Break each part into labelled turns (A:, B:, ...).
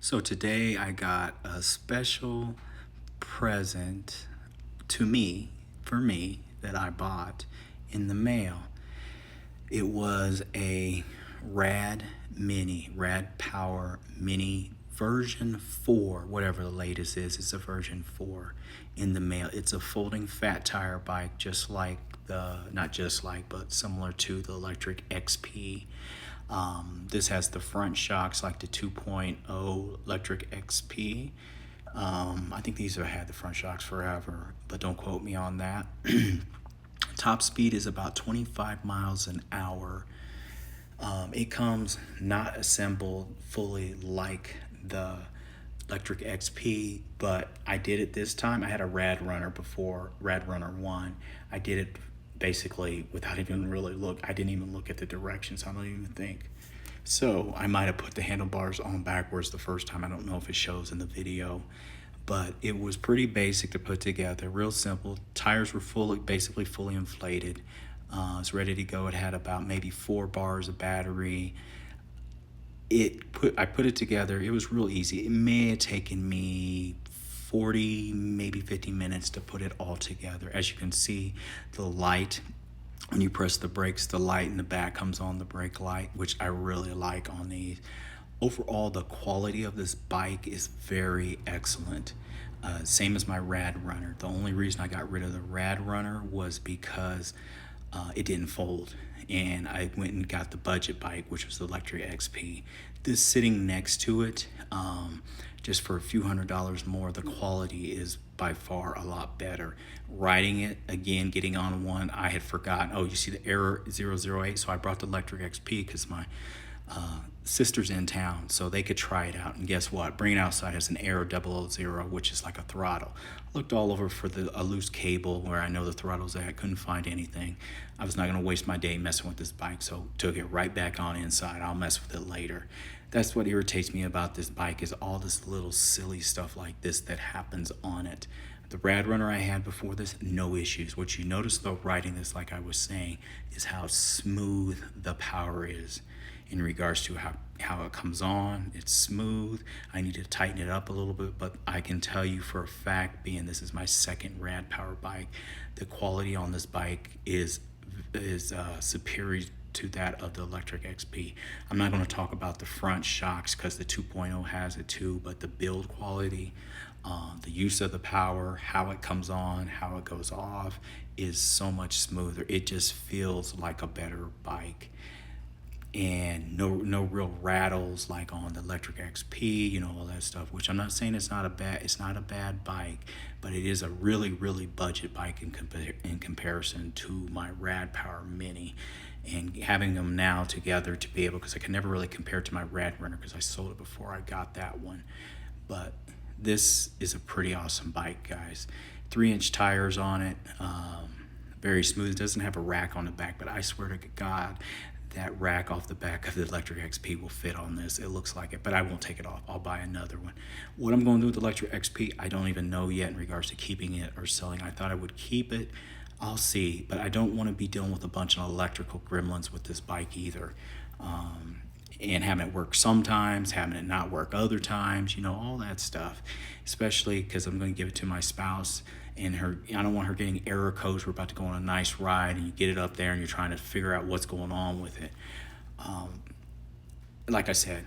A: So today I got a special present to me, for me, that I bought in the mail. It was a Rad Mini, Rad Power Mini version 4, whatever the latest is. It's a version 4 in the mail. It's a folding fat tire bike, just like not just like, but similar to the Electric XP. This has the front shocks like the 2.0 Electric XP. I think these have had the front shocks forever, but don't quote me on that. Top speed is about 25 miles an hour. It comes not assembled fully like the Electric XP, but I did it this time. I had a Rad Runner before, Rad Runner 1. I did it basically without even really look. I didn't even look at the directions. I don't even think. So I might have put the handlebars on backwards the first time. I don't know if it shows in the video, but it was pretty basic to put together, real simple. Tires were basically fully inflated. It's ready to go. It had about maybe 4 bars of battery. I put it together. It was real easy. It may have taken me 40, maybe 50 minutes to put it all together. As you can see, the light, when you press the brakes, the light in the back comes on, the brake light, which I really like on these. Overall, the quality of this bike is very excellent. Same as my Rad Runner. The only reason I got rid of the Rad Runner was because it didn't fold, and I went and got the budget bike, which was the Electric XP. This sitting next to it, just for a few $100s more, the quality is by far a lot better. Riding it, again, getting on one, I had forgotten, oh, you see the error 008, so I brought the Electric XP because my sister's in town, so they could try it out. And guess what? Bring It Outside has an Arrow 000, which is like a throttle. Looked all over for a loose cable where I know the throttle's at. Couldn't find anything. I was not going to waste my day messing with this bike, so took it right back on inside. I'll mess with it later. That's what irritates me about this bike, is all this little silly stuff like this that happens on it. The Rad Runner I had before this, no issues. What you notice though riding this, like I was saying, is how smooth the power is in regards to how it comes on. It's smooth. I need to tighten it up a little bit, but I can tell you for a fact, being this is my second Rad Power bike, the quality on this bike is superior to that of the Electric XP. I'm not going to talk about the front shocks because the 2.0 has it too, but the build quality, the use of the power, how it comes on, how it goes off is so much smoother. It just feels like a better bike. And no real rattles like on the Electric XP, all that stuff, which I'm not saying it's not a bad bike, but it is a really budget bike in comparison to my Rad Power Mini. And having them now together to be able, because I can never really compare it to my Rad Runner because I sold it before I got that one. But this is a pretty awesome bike, guys. 3-inch tires on it, very smooth. It doesn't have a rack on the back, but I swear to God, that rack off the back of the Electric XP will fit on this. It looks like it, but I won't take it off. I'll buy another one. What I'm going to do with the Electric XP, I don't even know yet in regards to keeping it or selling. I thought I would keep it. I'll see, but I don't want to be dealing with a bunch of electrical gremlins with this bike either. And having it work sometimes, having it not work other times, all that stuff. Especially because I'm going to give it to my spouse, and I don't want her getting error codes. We're about to go on a nice ride, and you get it up there, and you're trying to figure out what's going on with it. Like I said,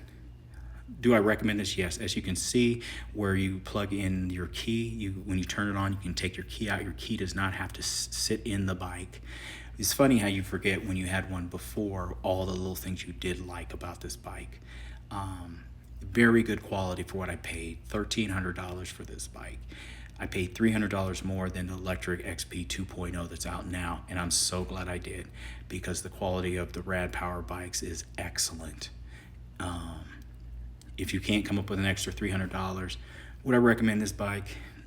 A: do I recommend this? Yes. As you can see, where you plug in your key, when you turn it on, you can take your key out. Your key does not have to sit in the bike. It's funny how you forget when you had one before all the little things you did like about this bike. Very good quality for what I paid. $1,300 for this bike. I paid $300 more than the Electric XP 2.0 that's out now, and I'm so glad I did, because the quality of the Rad Power bikes is excellent. If you can't come up with an extra $300, would I recommend this bike?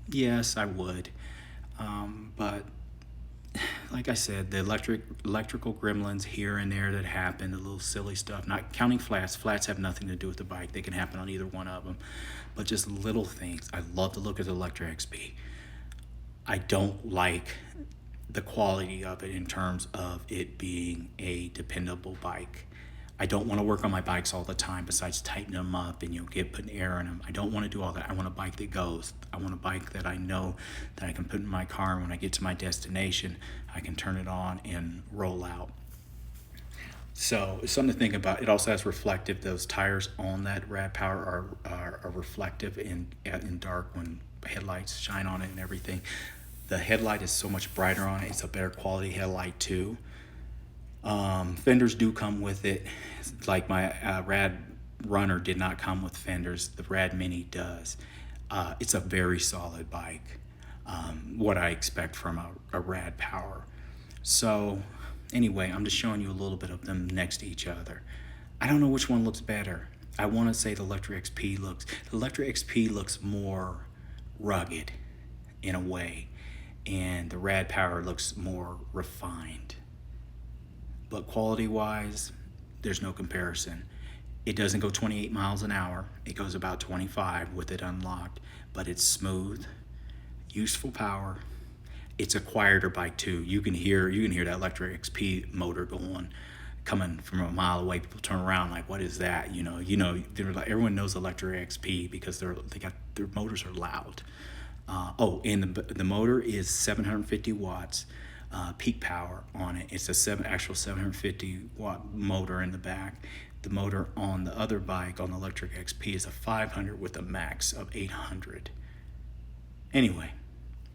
A: Yes, I would. But like I said, the electrical gremlins here and there that happen, the little silly stuff, not counting flats. Flats have nothing to do with the bike. They can happen on either one of them. But just little things. I love the look of the Electric XP. I don't like the quality of it in terms of it being a dependable bike. I don't want to work on my bikes all the time besides tightening them up and putting air in them. I don't want to do all that. I want a bike that goes. I want a bike that I know that I can put in my car, and when I get to my destination, I can turn it on and roll out. So it's something to think about. It also has reflective. Those tires on that Rad Power are reflective in dark when headlights shine on it and everything. The headlight is so much brighter on it. It's a better quality headlight too. Fenders do come with it. Like my Rad Runner did not come with fenders. The Rad Mini does. It's a very solid bike. What I expect from a Rad Power. So anyway, I'm just showing you a little bit of them next to each other. I don't know which one looks better. I want to say the Electric XP looks more rugged in a way, and the Rad Power looks more refined. But quality-wise, there's no comparison. It doesn't go 28 miles an hour. It goes about 25 with it unlocked, but it's smooth, useful power. It's a quieter bike too. You can hear that Electric XP motor coming from a mile away. People turn around like, what is that? They're like, everyone knows Electric XP because their motors are loud. And the motor is 750 watts. Peak power on it. It's a actual 750 watt motor in the back. The motor on the other bike, on the Electric XP, is a 500 with a max of 800. Anyway,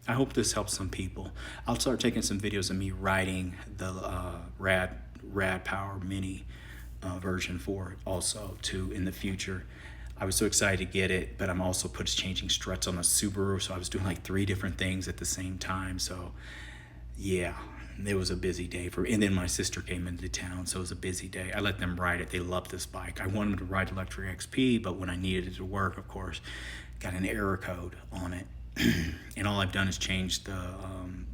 A: I hope this helps some people. I'll start taking some videos of me riding the Rad Power Mini version for it also too in the future. I was so excited to get it, but I'm also changing struts on a Subaru, so I was doing like 3 different things at the same time. So yeah, it was a busy day and then my sister came into town, so it was a busy day. I let them ride it. They love this bike. I wanted them to ride Electric XP, but when I needed it to work, of course, got an error code on it. And all I've done is change the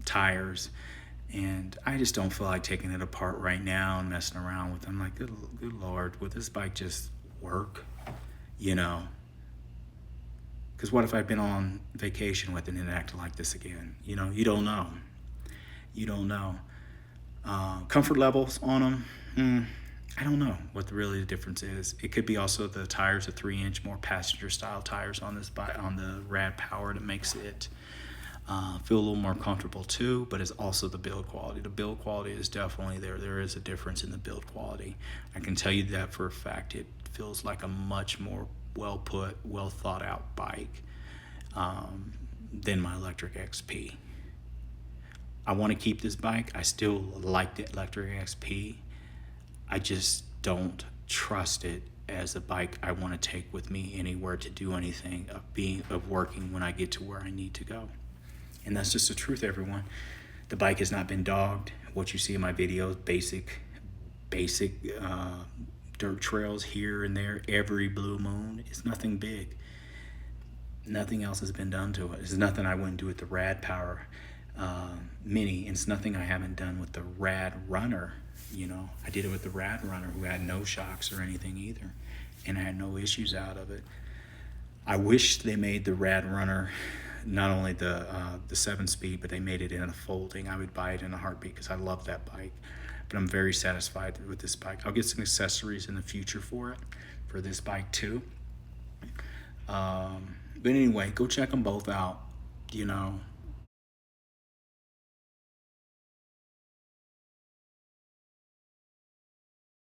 A: tires, and I just don't feel like taking it apart right now and messing around with them. Like, good Lord, would this bike just work? Because what if I've been on vacation with it and it acted like this again? You don't know. You don't know. Comfort levels on them, I don't know what the difference is. It could be also the tires, the 3-inch more passenger style tires on this bike, on the Rad Power, that makes it feel a little more comfortable too. But it's also the build quality. The build quality is definitely there. There is a difference in the build quality. I can tell you that for a fact. It feels like a much more well put, well thought out bike than my Electric XP. I want to keep this bike. I still like the Electric XP. I just don't trust it as a bike I want to take with me anywhere to do anything of working when I get to where I need to go. And that's just the truth, everyone. The bike has not been dogged. What you see in my videos, basic dirt trails here and there every blue moon. It's nothing big. Nothing else has been done to it. There's nothing I wouldn't do with the Rad Power Mini, and it's nothing I haven't done with the Rad Runner. I did it with the Rad Runner, who had no shocks or anything either, and I had no issues out of it. I wish they made the Rad Runner not only the 7-speed, but they made it in a folding. I would buy it in a heartbeat because I love that bike. But I'm very satisfied with this bike. I'll get some accessories in the future for this bike too. But anyway, go check them both out.